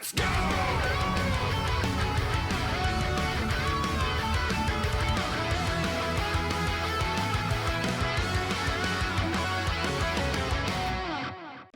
Let's go!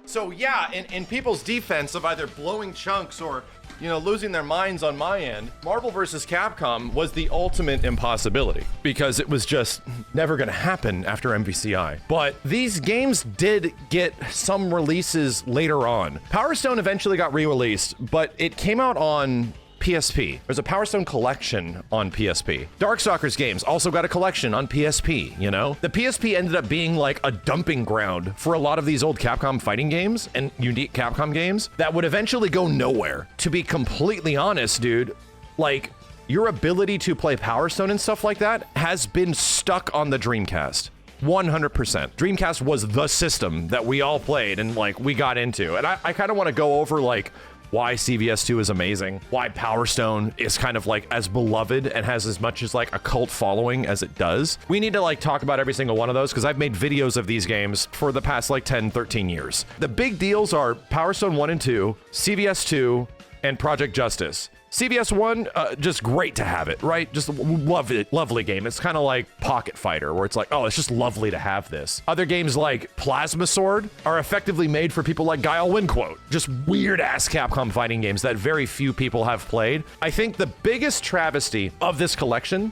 So yeah, in people's defense of either blowing chunks or, you know, losing their minds on my end, Marvel vs. Capcom was the ultimate impossibility because it was just never gonna happen after MVCI. But these games did get some releases later on. Power Stone eventually got re-released, but it came out on PSP. There's a Power Stone collection on PSP. Darkstalkers games also got a collection on PSP, you know? The PSP ended up being like a dumping ground for a lot of these old Capcom fighting games and unique Capcom games that would eventually go nowhere. To be completely honest, dude, like, your ability to play Power Stone and stuff like that has been stuck on the Dreamcast. 100%. Dreamcast was the system that we all played and like we got into. And I kind of want to go over like why CVS2 is amazing, why Power Stone is kind of like as beloved and has as much as like a cult following as it does. We need to like talk about every single one of those because I've made videos of these games for the past like 10, 13 years. The big deals are Power Stone 1 and 2, CVS2, and Project Justice. CVS 1, just great to have it, right? Just lovely game. It's kind of like Pocket Fighter, where it's like, oh, it's just lovely to have this. Other games like Plasma Sword are effectively made for people like Guile Windquote. Just weird-ass Capcom fighting games that very few people have played. I think the biggest travesty of this collection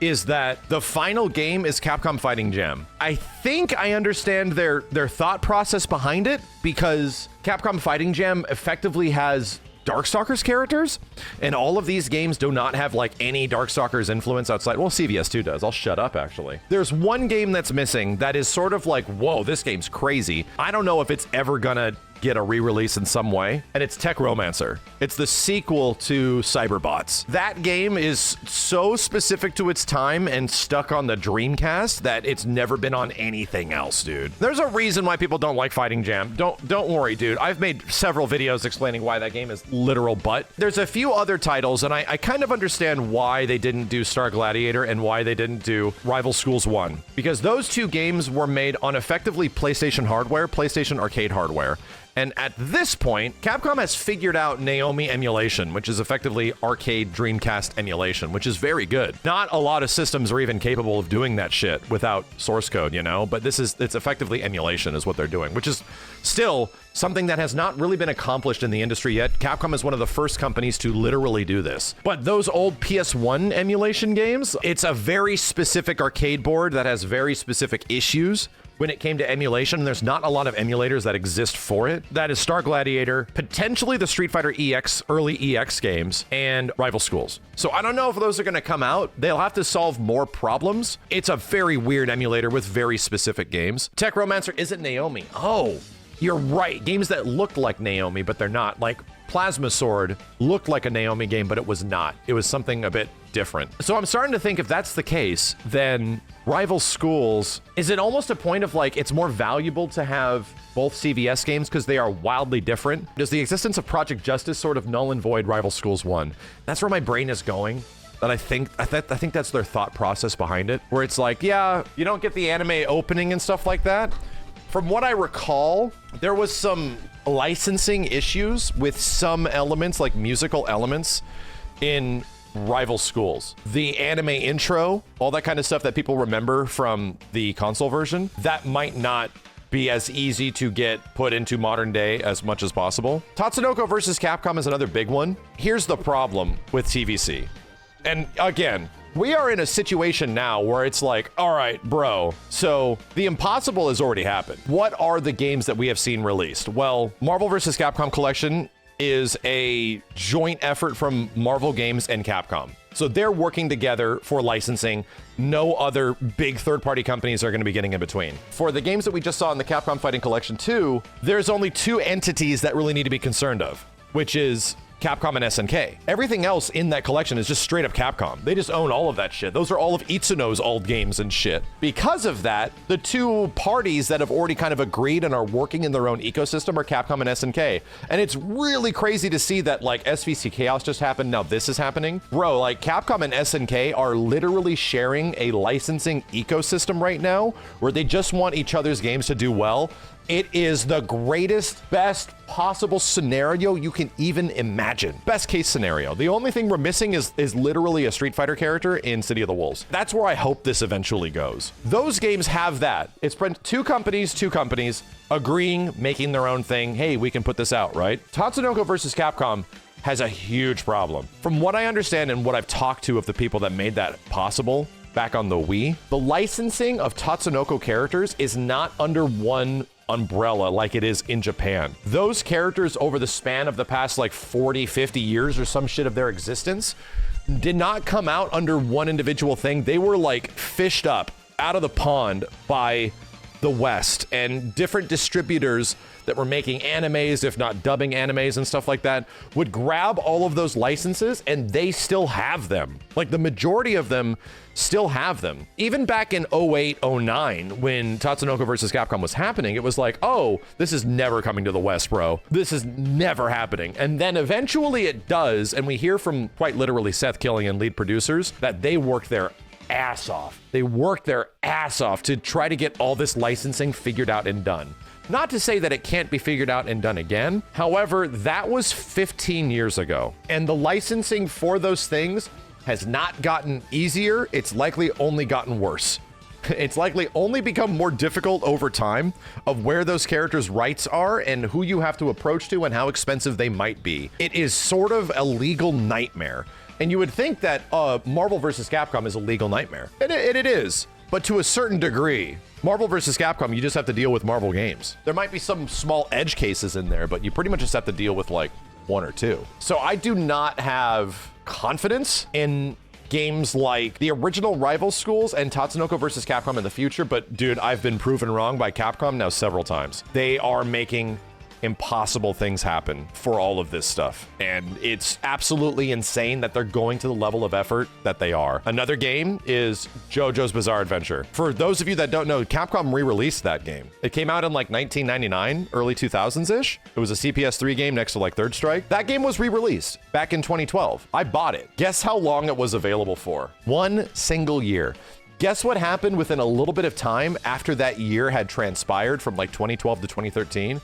is that the final game is Capcom Fighting Jam. I think I understand their thought process behind it, because Capcom Fighting Jam effectively has Darkstalkers characters, and all of these games do not have like any Darkstalkers influence outside. Well, CVS2 does. I'll shut up, actually. There's one game that's missing that is sort of like, whoa, this game's crazy. I don't know if it's ever gonna get a re-release in some way, and it's Tech Romancer. It's the sequel to Cyberbots. That game is so specific to its time and stuck on the Dreamcast that it's never been on anything else, dude. There's a reason why people don't like Fighting Jam. Don't worry, dude. I've made several videos explaining why that game is literal butt. There's a few other titles, and I kind of understand why they didn't do Star Gladiator and why they didn't do Rival Schools 1, because those two games were made on effectively PlayStation hardware, PlayStation arcade hardware. And at this point, Capcom has figured out Naomi Emulation, which is effectively arcade Dreamcast emulation, which is very good. Not a lot of systems are even capable of doing that shit without source code, you know? But it's effectively emulation is what they're doing, which is still something that has not really been accomplished in the industry yet. Capcom is one of the first companies to literally do this. But those old PS1 emulation games, it's a very specific arcade board that has very specific issues when it came to emulation. There's not a lot of emulators that exist for it. That is Star Gladiator, potentially the Street Fighter EX, early EX games, and Rival Schools. So I don't know if those are gonna come out. They'll have to solve more problems. It's a very weird emulator with very specific games. Tech Romancer isn't Naomi. Oh, you're right. Games that looked like Naomi, but they're not. Like Plasma Sword looked like a Naomi game, but it was not. It was something a bit different. So I'm starting to think if that's the case, then Rival Schools, is it almost a point of like, it's more valuable to have both CVS games because they are wildly different? Does the existence of Project Justice sort of null and void Rival Schools 1? That's where my brain is going. That I think that's their thought process behind it, where it's like, yeah, you don't get the anime opening and stuff like that. From what I recall, there was some licensing issues with some elements, like musical elements, in Rival Schools. The anime intro, all that kind of stuff that people remember from the console version, that might not be as easy to get put into modern day as much as possible. Tatsunoko versus Capcom is another big one. Here's the problem with TVC. And again, we are in a situation now where it's like, all right, bro, so the impossible has already happened. What are the games that we have seen released? Well, Marvel vs. Capcom Collection is a joint effort from Marvel Games and Capcom. So they're working together for licensing. No other big third-party companies are going to be getting in between. For the games that we just saw in the Capcom Fighting Collection 2, there's only two entities that really need to be concerned of, which is Capcom and SNK. Everything else in that collection is just straight up Capcom. They just own all of that shit. Those are all of Itsuno's old games and shit. Because of that, the two parties that have already kind of agreed and are working in their own ecosystem are Capcom and SNK. And it's really crazy to see that like SVC Chaos just happened, now this is happening. Bro, like Capcom and SNK are literally sharing a licensing ecosystem right now where they just want each other's games to do well. It is the greatest, best possible scenario you can even imagine. Best case scenario. The only thing we're missing is literally a Street Fighter character in City of the Wolves. That's where I hope this eventually goes. Those games have that. It's two companies agreeing, making their own thing. Hey, we can put this out, right? Tatsunoko versus Capcom has a huge problem. From what I understand and what I've talked to of the people that made that possible back on the Wii, the licensing of Tatsunoko characters is not under one umbrella like it is in Japan. Those characters over the span of the past like 40, 50 years or some shit of their existence did not come out under one individual thing. They were like fished up out of the pond by the West and different distributors that were making animes, if not dubbing animes and stuff like that, would grab all of those licenses and they still have them. Like the majority of them still have them. Even back in 08, 09, when Tatsunoko versus Capcom was happening, it was like, oh, this is never coming to the West, bro. This is never happening. And then eventually it does. And we hear from quite literally Seth Killian, lead producers, that they worked their ass off. They worked their ass off to try to get all this licensing figured out and done. Not to say that it can't be figured out and done again. However, that was 15 years ago. And the licensing for those things has not gotten easier. It's likely only gotten worse. It's likely only become more difficult over time of where those characters' rights are and who you have to approach to and how expensive they might be. It is sort of a legal nightmare. And you would think that Marvel vs. Capcom is a legal nightmare. And it is. But to a certain degree, Marvel vs. Capcom, you just have to deal with Marvel games. There might be some small edge cases in there, but you pretty much just have to deal with like one or two. So I do not have confidence in games like the original Rival Schools and Tatsunoko vs. Capcom in the future, but dude, I've been proven wrong by Capcom now several times. They are making impossible things happen for all of this stuff. And it's absolutely insane that they're going to the level of effort that they are. Another game is JoJo's Bizarre Adventure. For those of you that don't know, Capcom re-released that game. It came out in like 1999, early 2000s-ish. It was a CPS3 game next to like Third Strike. That game was re-released back in 2012. I bought it. Guess how long it was available for? 1 single year. Guess what happened within a little bit of time after that year had transpired from like 2012 to 2013?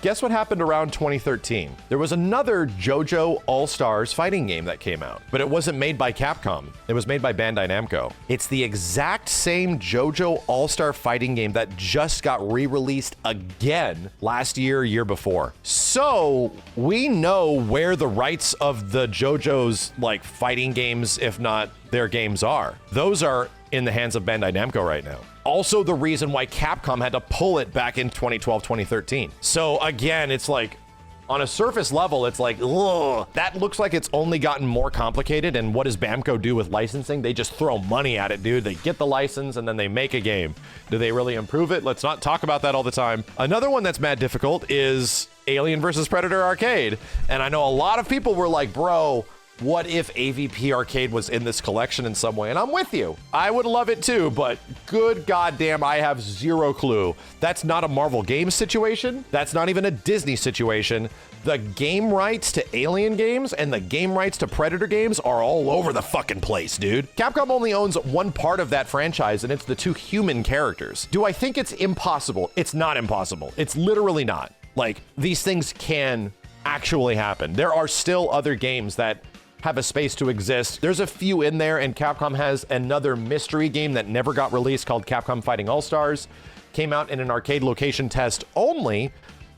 Guess what happened around 2013? There was another JoJo All-Stars fighting game that came out, but it wasn't made by Capcom. It was made by Bandai Namco. It's the exact same JoJo All-Star fighting game that just got re-released again last year before. So we know where the rights of the JoJo's like fighting games, if not their games, are. Those are in the hands of Bandai Namco right now. Also the reason why Capcom had to pull it back in 2012, 2013. So again, it's like, on a surface level, it's like, ugh, that looks like it's only gotten more complicated. And what does Bamco do with licensing? They just throw money at it, dude. They get the license and then they make a game. Do they really improve it? Let's not talk about that all the time. Another one that's mad difficult is Alien vs. Predator Arcade. And I know a lot of people were like, bro, what if AVP Arcade was in this collection in some way? And I'm with you. I would love it too, but good goddamn, I have zero clue. That's not a Marvel Games situation. That's not even a Disney situation. The game rights to Alien games and the game rights to Predator games are all over the fucking place, dude. Capcom only owns one part of that franchise, and it's the 2 human characters. Do I think it's impossible? It's not impossible. It's literally not. Like, these things can actually happen. There are still other games that have a space to exist. There's a few in there, and Capcom has another mystery game that never got released called Capcom Fighting All-Stars. Came out in an arcade location test only,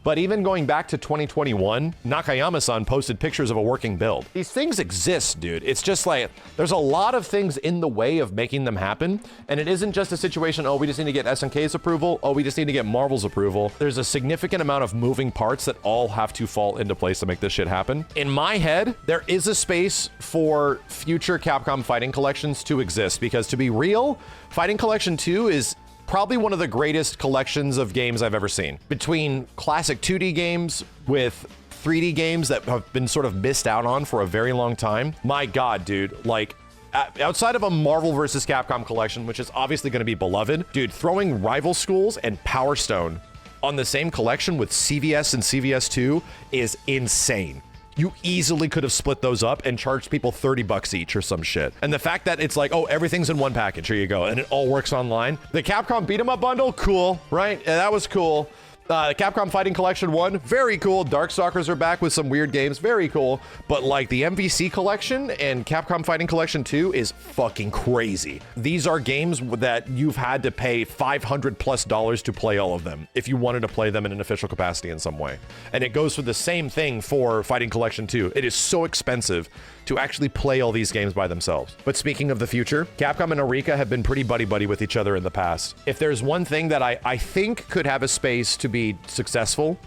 but even going back to 2021, Nakayama-san posted pictures of a working build. These things exist, dude. It's just like, there's a lot of things in the way of making them happen, and it isn't just a situation, oh, we just need to get SNK's approval, oh, we just need to get Marvel's approval. There's a significant amount of moving parts that all have to fall into place to make this shit happen. In my head, there is a space for future Capcom fighting collections to exist, because to be real, Fighting Collection 2 is probably one of the greatest collections of games I've ever seen. Between classic 2D games with 3D games that have been sort of missed out on for a very long time. My God, dude, like, outside of a Marvel vs. Capcom collection, which is obviously going to be beloved, dude, throwing Rival Schools and Power Stone on the same collection with CVS and CVS 2 is insane. You easily could have split those up and charged people $30 each or some shit. And the fact that it's like, oh, everything's in one package, here you go, and it all works online. The Capcom beat 'em up bundle, cool, right? Yeah, that was cool. Capcom Fighting Collection 1, very cool. Darkstalkers are back with some weird games, very cool. But like the MVC Collection and Capcom Fighting Collection 2 is fucking crazy. These are games that you've had to pay $500+ to play all of them if you wanted to play them in an official capacity in some way. And it goes for the same thing for Fighting Collection 2. It is so expensive to actually play all these games by themselves. But speaking of the future, Capcom and Eureka have been pretty buddy-buddy with each other in the past. If there's one thing that I think could have a space to be successful,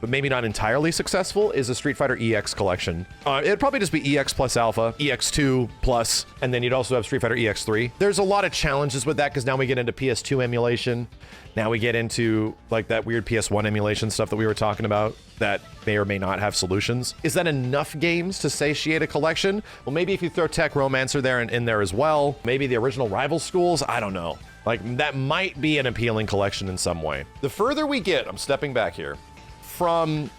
but maybe not entirely successful, is a Street Fighter EX collection. It'd probably just be EX plus Alpha, EX2 plus, and then you'd also have Street Fighter EX3. There's a lot of challenges with that because now we get into PS2 emulation. Now we get into like that weird PS1 emulation stuff that we were talking about that may or may not have solutions. Is that enough games to satiate a collection? Well, maybe if you throw Tech Romancer there and in there as well, maybe the original Rival Schools, I don't know. Like that might be an appealing collection in some way. The further we get, I'm stepping back here, from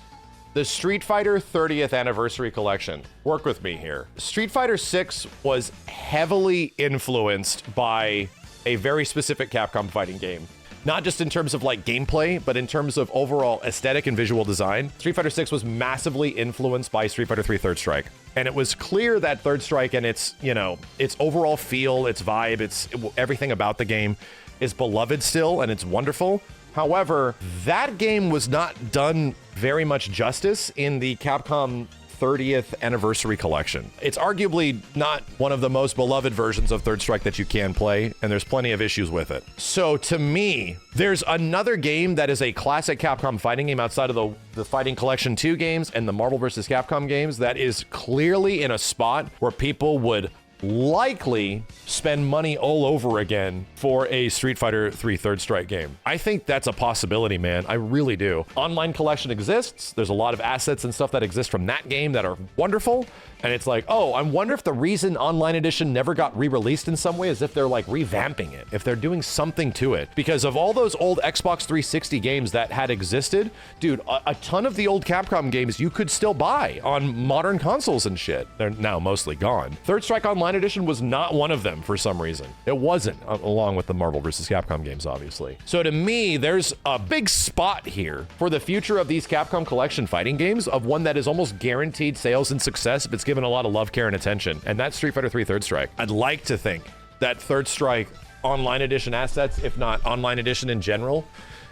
the Street Fighter 30th Anniversary Collection. Work with me here. Street Fighter 6 was heavily influenced by a very specific Capcom fighting game. Not just in terms of like gameplay, but in terms of overall aesthetic and visual design. Street Fighter 6 was massively influenced by Street Fighter 3 Third Strike. And it was clear that Third Strike and its, you know, its overall feel, its vibe, its everything about the game is beloved still, and it's wonderful. However, that game was not done very much justice in the Capcom 30th Anniversary Collection. It's arguably not one of the most beloved versions of Third Strike that you can play, and there's plenty of issues with it. So to me, there's another game that is a classic Capcom fighting game outside of the Fighting Collection 2 games and the Marvel vs. Capcom games that is clearly in a spot where people would likely spend money all over again for a Street Fighter 3 Third Strike game. I think that's a possibility, man. I really do. Online collection exists. There's a lot of assets and stuff that exist from that game that are wonderful. And it's like, oh, I wonder if the reason Online Edition never got re-released in some way is if they're like revamping it, if they're doing something to it. Because of all those old Xbox 360 games that had existed, dude, a ton of the old Capcom games you could still buy on modern consoles and shit. They're now mostly gone. Third Strike Online Edition was not one of them for some reason. It wasn't, along with the Marvel vs. Capcom games, obviously. So to me, there's a big spot here for the future of these Capcom Collection fighting games, of one that is almost guaranteed sales and success if it's given a lot of love, care, and attention, and that's Street Fighter 3 Third Strike. I'd like to think that Third Strike Online Edition assets, if not Online Edition in general,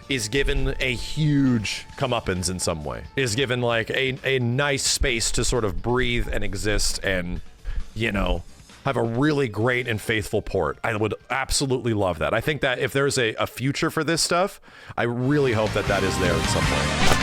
is given a huge comeuppance in some way, is given like a nice space to sort of breathe and exist and, you know, have a really great and faithful port. I would absolutely love that. I think that if there's a future for this stuff, I really hope that that is there in some way.